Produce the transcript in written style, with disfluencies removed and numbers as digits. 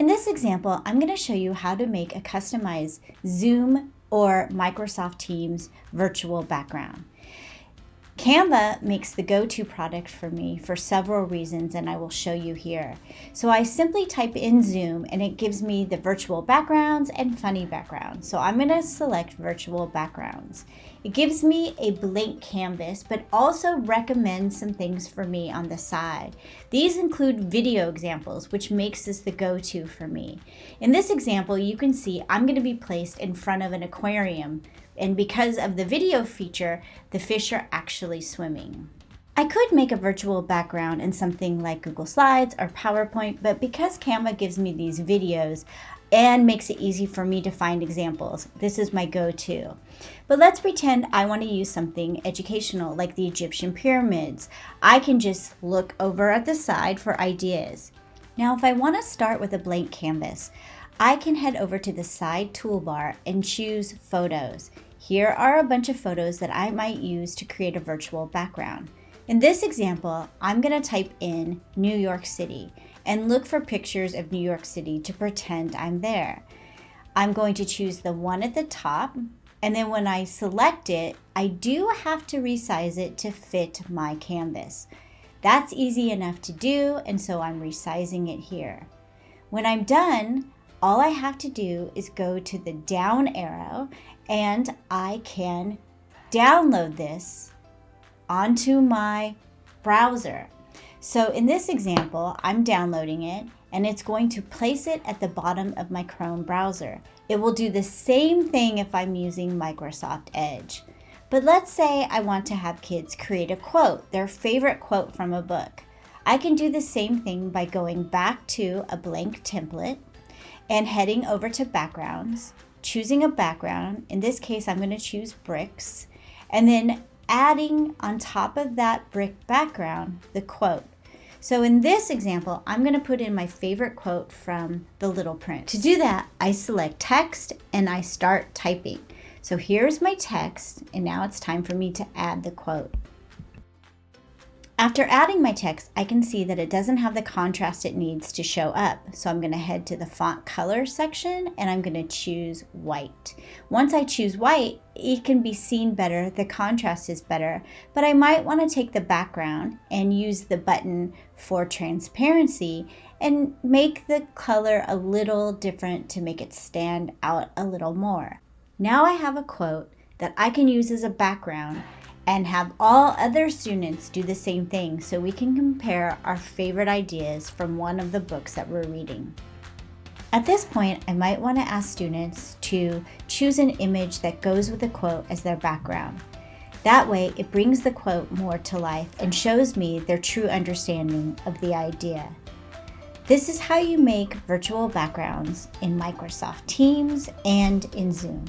In this example, I'm going to show you how to make a customized Zoom or Microsoft Teams virtual background. Canva makes the go-to product for me for several reasons, and I will show you here. So I simply type in Zoom and it gives me the virtual backgrounds and funny backgrounds. So I'm going to select virtual backgrounds. It gives me a blank canvas, but also recommends some things for me on the side. These include video examples, which makes this the go-to for me. In this example, you can see I'm going to be placed in front of an aquarium. And because of the video feature, the fish are actually swimming. I could make a virtual background in something like Google Slides or PowerPoint, but because Canva gives me these videos and makes it easy for me to find examples, this is my go-to. But let's pretend I want to use something educational like the Egyptian pyramids. I can just look over at the side for ideas. Now, if I want to start with a blank canvas, I can head over to the side toolbar and choose Photos. Here are a bunch of photos that I might use to create a virtual background. In this example, I'm going to type in New York City and look for pictures of New York City to pretend I'm there. I'm going to choose the one at the top, and then when I select it, I do have to resize it to fit my canvas. That's easy enough to do, and so I'm resizing it here. When I'm done, all I have to do is go to the down arrow and I can download this onto my browser. So in this example, I'm downloading it and it's going to place it at the bottom of my Chrome browser. It will do the same thing if I'm using Microsoft Edge. But let's say I want to have kids create a quote, their favorite quote from a book. I can do the same thing by going back to a blank template and heading over to backgrounds, choosing a background. In this case, I'm going to choose bricks, and then adding on top of that brick background the quote. So in this example, I'm going to put in my favorite quote from The Little Prince. To do that, I select text and I start typing. So here's my text, and now it's time for me to add the quote. After adding my text, I can see that it doesn't have the contrast it needs to show up. So I'm going to head to the font color section and I'm going to choose white. Once I choose white, it can be seen better, the contrast is better, but I might want to take the background and use the button for transparency and make the color a little different to make it stand out a little more. Now I have a quote that I can use as a background and have all other students do the same thing so we can compare our favorite ideas from one of the books that we're reading. At this point, I might want to ask students to choose an image that goes with the quote as their background. That way, it brings the quote more to life and shows me their true understanding of the idea. This is how you make virtual backgrounds in Microsoft Teams and in Zoom.